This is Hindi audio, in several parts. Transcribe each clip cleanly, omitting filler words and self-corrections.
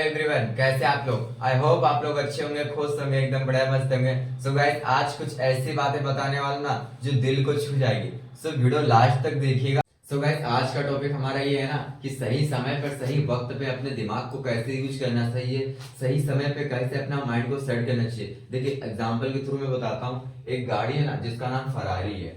एवरीवन, कैसे आप लोग। आई होप आप लोग अच्छे होंगे, खुश होंगे, एकदम बड़े मस्त होंगे। सो गाइस, आज कुछ ऐसी बातें बताने वाला ना जो दिल को छू जाएगी। सो वीडियो लास्ट तक देखिएगा। सो गाइस, आज का टॉपिक हमारा ये है ना कि सही समय पर सही वक्त पे अपने दिमाग को कैसे यूज करना चाहिए, सही समय पे कैसे अपना माइंड को सेट करना चाहिए। देखिए, एग्जाम्पल के थ्रू मैं बताता हूँ। एक गाड़ी है ना जिसका नाम फरारी है।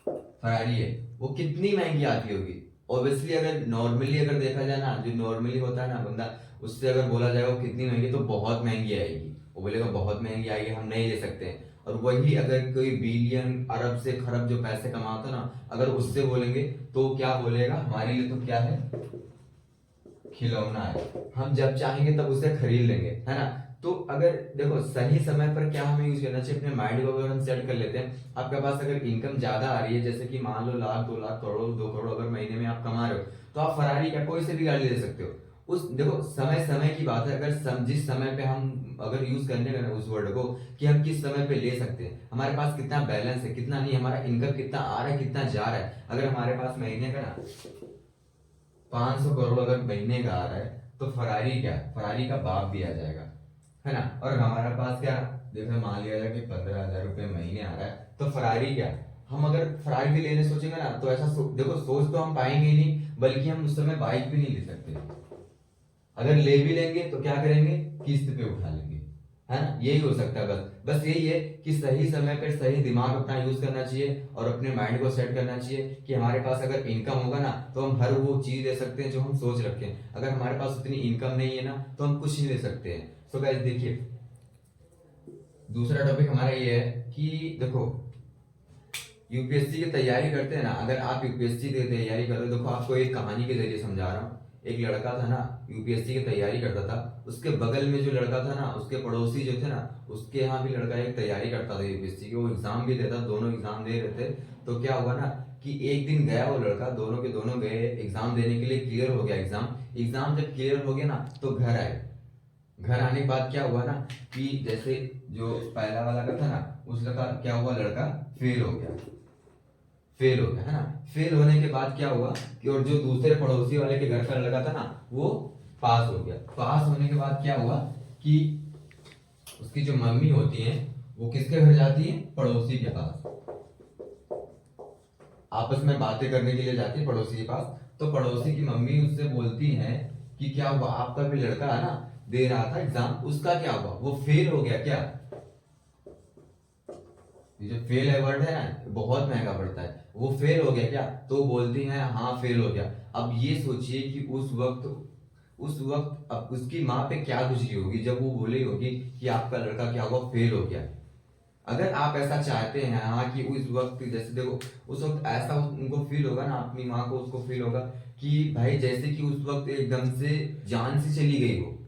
फरारी है, वो कितनी महंगी आती होगी। ऑब्वियसली अगर नॉर्मली अगर देखा जाए ना, जो नॉर्मली होता है ना बंदा, उससे अगर बोला जाए वो कितनी महंगी, तो बहुत महंगी आएगी। वो बोलेगा बहुत महंगी आएगी, हम नहीं ले सकते हैं। और वही अगर कोई बिलियन अरब से खरब जो पैसे कमाता ना, अगर उससे बोलेंगे तो क्या बोलेगा, हमारे लिए तो क्या है, खिलौना है, हम जब चाहेंगे तब उसे खरीद लेंगे, है ना। तो अगर देखो सही समय पर क्या हमें यूज करना चाहिए, अपने माइंड को अगर हम सेट कर लेते हैं। आपके पास अगर इनकम ज्यादा आ रही है, जैसे कि मान लो लाख, 2 लाख, करोड़, 2 करोड़ अगर महीने में आप कमा रहे हो, तो आप फरारी क्या कोई से भी गाड़ी ले सकते हो। उस देखो समय समय की बात है। अगर जिस समय पे हम अगर यूज करने का उस वर्ड को, कि हम किस समय पे ले सकते हैं, हमारे पास कितना बैलेंस है, कितना नहीं, हमारा इनकम कितना आ रहा है, कितना जा रहा है। अगर हमारे पास महीने का ना 500 करोड़ अगर महीने का आ रहा है, तो फरारी क्या, फरारी का बाप भी आ जाएगा, है ना। और हमारे पास क्या, देखो मान लिया जाए कि 15,000 रुपये महीने आ रहा है, तो फरारी क्या, हम अगर फरारी भी लेने सोचेंगे ना, तो ऐसा देखो सोच तो हम पाएंगे ही नहीं, बल्कि हम उस समय बाइक भी नहीं ले सकते। अगर ले भी लेंगे तो क्या करेंगे, किस्त पे उठा लेंगे, है ना। यही हो सकता है। बस बस यही है कि सही समय पर सही दिमाग अपना यूज करना चाहिए और अपने माइंड को सेट करना चाहिए कि हमारे पास अगर इनकम होगा ना, तो हम हर वो चीज ले सकते हैं जो हम सोच रखें। अगर हमारे पास उतनी इनकम नहीं है ना, तो हम कुछ नहीं ले सकते हैं। सो गाइस देखिए, दूसरा टॉपिक हमारा ये है कि देखो, यूपीएससी की तैयारी करते हैं ना, अगर आप यूपीएससी की तैयारी कर रहे हो, देखो आपको एक कहानी के जरिए समझा रहा हूँ। एक लड़का था ना, यूपीएससी की तैयारी करता था। उसके बगल में जो लड़का था ना, उसके पड़ोसी जो थे ना, उसके यहाँ भी लड़का एक तैयारी करता था यूपीएससी की। वो एग्जाम भी देता, दोनों एग्जाम दे रहे थे। तो क्या हुआ ना कि एक दिन गया वो लड़का, दोनों के दोनों गए एग्जाम देने के लिए। क्लियर हो गया एग्जाम। एग्जाम जब क्लियर हो गया ना, तो घर आए। घर आने के बाद क्या हुआ ना कि जैसे जो पहला वाला का था ना, उस लड़का क्या हुआ, लड़का फेल हो गया। फेल हो गया, है ना। फेल होने के बाद क्या हुआ कि और जो दूसरे पड़ोसी वाले के घर का लड़का था ना, वो पास हो गया। पास होने के बाद क्या हुआ कि उसकी जो मम्मी होती है, वो किसके घर जाती है, पड़ोसी के पास। आपस में बातें करने के लिए जाती है पड़ोसी के पास। तो पड़ोसी की मम्मी उससे बोलती है कि क्या हुआ, आपका भी लड़का है ना, दे रहा था एग्जाम, उसका क्या हुआ, वो फेल हो गया क्या। ये जो फेल है वर्ड है ना, बहुत महंगा पड़ता है। वो फेल हो गया क्या, तो बोलती है हाँ फेल हो गया। अब ये सोचिए कि उस वक्त अब उसकी माँ पे क्या गुजरी होगी जब वो बोली होगी कि आपका लड़का क्या हुआ, फेल हो गया। अगर आप ऐसा चाहते हैं हाँ कि उस वक्त, जैसे देखो उस वक्त ऐसा उनको फील होगा ना, अपनी माँ को उसको फील होगा कि भाई जैसे कि उस वक्त एकदम से जान से चली गई हो।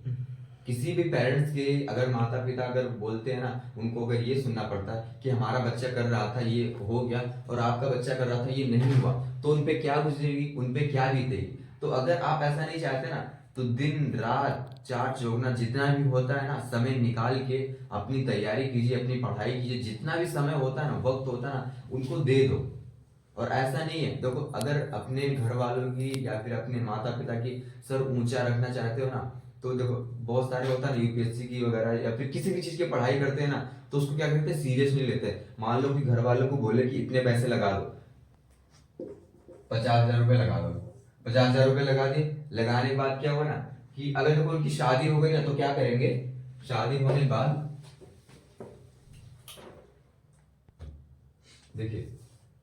किसी भी पेरेंट्स के अगर माता पिता अगर बोलते हैं ना, उनको अगर ये सुनना पड़ता है कि हमारा बच्चा कर रहा था ये हो गया और आपका बच्चा कर रहा था ये नहीं हुआ, तो उनपे क्या गुजरेगी, उनपे क्या बीतेगी। तो अगर आप ऐसा नहीं चाहते ना, तो दिन रात चार चौगुना जितना भी होता है ना, समय निकाल के अपनी तैयारी कीजिए, अपनी पढ़ाई कीजिए। जितना भी समय होता है ना, वक्त होता है ना, उनको दे दो। और ऐसा नहीं है, देखो अगर अपने घर वालों की या फिर अपने माता पिता की सर ऊंचा रखना चाहते हो ना, तो देखो बहुत सारे होता है यूपीएससी की वगैरह या फिर किसी भी चीज की पढ़ाई करते हैं ना, तो उसको क्या करते हैं, सीरियस नहीं लेते। मान लो कि घर वालों को बोले कि इतने पैसे लगा दो, 50,000 रुपये लगा दो। 50,000 रुपये लगा दिए। लगाने के बाद क्या हुआ ना कि अगर देखो उनकी शादी हो गई ना, तो क्या करेंगे, शादी होने के बाद देखिए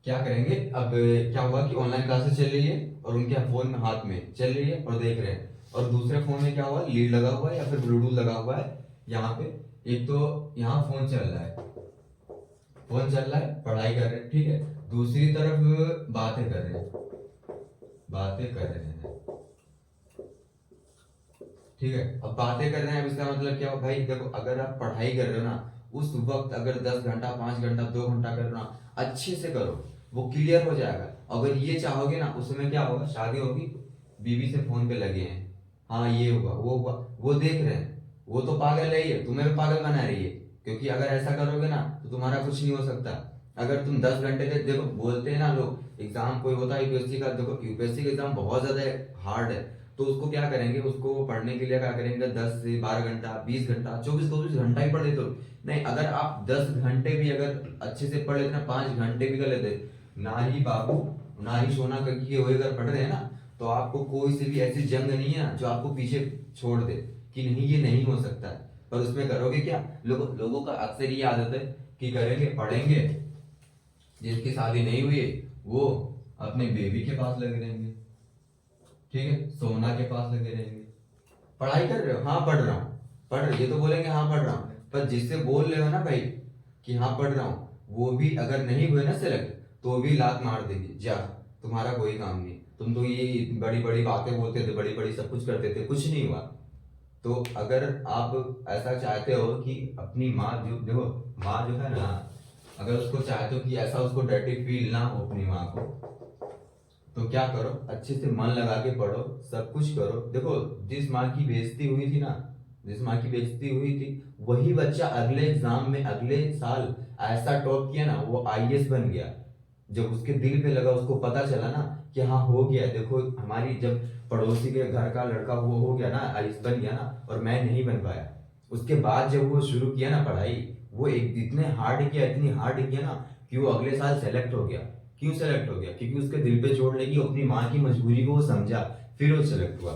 क्या करेंगे। अब क्या हुआ कि ऑनलाइन क्लासेस चल रही है और उनके फोन में हाथ में चल रही है और देख रहे हैं। और दूसरे फोन में क्या हुआ, लीड लगा हुआ है या फिर ब्लूटूथ लगा हुआ है यहाँ पे। एक तो यहाँ फोन चल रहा है, फोन चल रहा है, पढ़ाई कर रहे हैं, ठीक है। दूसरी तरफ बातें कर रहे हैं, बातें कर रहे हैं, ठीक है। अब बातें कर रहे हैं, अब इसका मतलब क्या हो भाई, देखो अगर आप पढ़ाई कर रहे हो ना, उस वक्त अगर 10 घंटा, 5 घंटा, 2 घंटा कर रहे हो ना, अच्छे से करो, वो क्लियर हो जाएगा। अगर ये चाहोगे ना, उसमें क्या होगा, शादी होगी, बीवी से फोन पे लगे हैं, हाँ ये हुआ वो हुआ, वो देख रहे हैं। वो तो पागल है ही है, तुम्हें भी पागल बना रही है। क्योंकि अगर ऐसा करोगे ना, तो तुम्हारा कुछ नहीं हो सकता। अगर तुम 10 घंटे के, देखो बोलते हैं ना लोग, एग्जाम कोई होता है यूपीएससी का, देखो यूपीएससी का एग्जाम बहुत ज्यादा हार्ड है। तो उसको क्या करेंगे, उसको पढ़ने के लिए क्या करेंगे, 10 से 12 घंटा, 20 घंटा, 24 घंटा ही पढ़ लेते हो। नहीं, अगर आप 10 घंटे भी अगर अच्छे से पढ़ लेते ना, 5 घंटे भी कर लेते, ना ही बाबू ना ही सोना करके हुए अगर पढ़ रहे हैं ना, तो आपको कोई सी भी ऐसी जंग नहीं है ना जो आपको पीछे छोड़ दे कि नहीं ये नहीं हो सकता है। पर उसमें करोगे क्या, लोगों का अक्सर ये आदत है कि करेंगे, पढ़ेंगे, जिसकी शादी नहीं हुई वो अपने बेबी के पास लगे रहेंगे, ठीक है, सोना के पास लगे रहेंगे। पढ़ाई कर रहे हो, हाँ पढ़ रहा हूँ, पढ़ रहे, ये तो बोलेंगे हाँ पढ़ रहा हूँ, पर जिससे बोल रहे हो ना भाई कि हाँ पढ़ रहा हूँ, वो भी अगर नहीं हुए ना सेलेक्ट, तो भी लात मार देगी, जा तुम्हारा कोई काम नहीं, तुम तो ये बड़ी बड़ी बातें बोलते थे, बड़ी बड़ी सब कुछ करते थे, कुछ नहीं हुआ। तो अगर आप ऐसा चाहते हो कि अपनी माँ, जो देखो माँ जो है ना, अगर उसको चाहते हो कि ऐसा उसको डर्टी फील ना हो अपनी माँ को, तो क्या करो, अच्छे से मन लगा के पढ़ो, सब कुछ करो। देखो जिस माँ की बेइज्जती हुई थी ना, जिस माँ की बेइज्जती हुई थी, वही बच्चा अगले एग्जाम में अगले साल ऐसा टॉप किया ना, वो आईएएस बन गया। जब उसके दिल पे लगा, उसको पता चला ना कि हाँ हो गया, देखो हमारी जब पड़ोसी के घर का लड़का वो हो गया ना, आईएएस बन गया ना, और मैं नहीं बन पाया। उसके बाद जब वो शुरू किया ना पढ़ाई, वो एक इतने हार्ड किया, इतनी हार्ड किया ना, कि वो अगले साल सेलेक्ट हो गया। क्यों सेलेक्ट हो गया? क्योंकि उसके दिल पे चोट लगी, अपनी माँ की मजबूरी को वो समझा, फिर वो सेलेक्ट हुआ,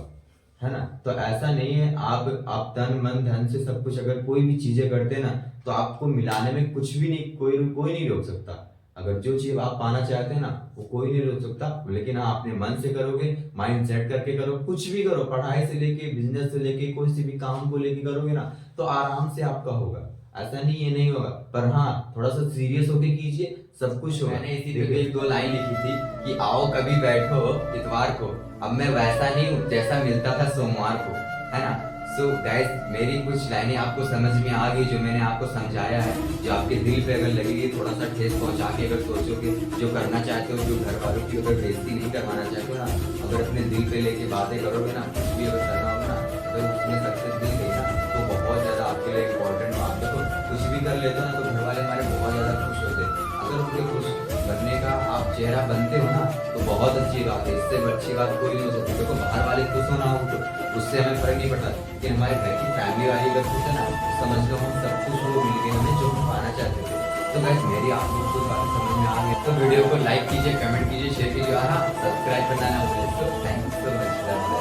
है ना। तो ऐसा नहीं है, आप तन मन धन से सब कुछ अगर कोई भी चीजें करते ना, तो आपको मिलाने में कुछ भी नहीं, कोई नहीं रोक सकता। अगर जो चीज आप पाना चाहते हैं ना, वो कोई नहीं रोक सकता। लेकिन हाँ, अपने मन से करोगे, माइंड सेट करके करो, कुछ भी करो, पढ़ाई से लेके बिजनेस से लेके कोई सी भी काम को लेके करोगे ना, तो आराम से आपका होगा। ऐसा नहीं ये नहीं होगा, पर हाँ थोड़ा सा सीरियस होके कीजिए, सब कुछ होगा। मैंने इसी पे एक 2 लाइन लिखी थी कि आओ कभी बैठो इतवार को, अब मैं वैसा नहीं हूँ जैसा मिलता था सोमवार को, है ना। सो गाइस, मेरी कुछ लाइनें आपको समझ में आ गई, जो मैंने आपको समझाया है, जो आपके दिल पे अगर लगेगी, थोड़ा सा ठेस पहुंचा के अगर सोचोगे, जो करना चाहते हो, जो घर वालों की अगर बेइज्जती नहीं करवाना चाहते हो ना, अगर अपने दिल पे लेके बातें करोगे ना, कुछ भी अगर करना होगा ना, अगर उसमें सक्सेस मिल गई ना, तो बहुत ज्यादा आपके लिए इम्पोर्टेंट बात। देखो कुछ भी कर लेते हो ना, तो घर वाले हमारे बहुत ज्यादा खुश होते हैं। अगर उनके खुश बनने का आप चेहरा बनते हो ना, तो बहुत अच्छी बात है, इससे अच्छी बात कोई नहीं हो सकती। देखो बाहर वाले खुश होना हो तो उससे हमें फर्क नहीं पड़ता, लेकिन हमारे घर की फैमिली वाली अगर खुश है ना, समझ लो हम सब कुछ वो मिल गए हमें जो हम पाना चाहते थे। तो गाइस, मेरी आप लोगों को बात समझ में आ गई, तो वीडियो को लाइक कीजिए, कमेंट कीजिए, शेयर कीजिए, हाँ सब्सक्राइब करना ना भूलें। तो थैंक यू सो मच।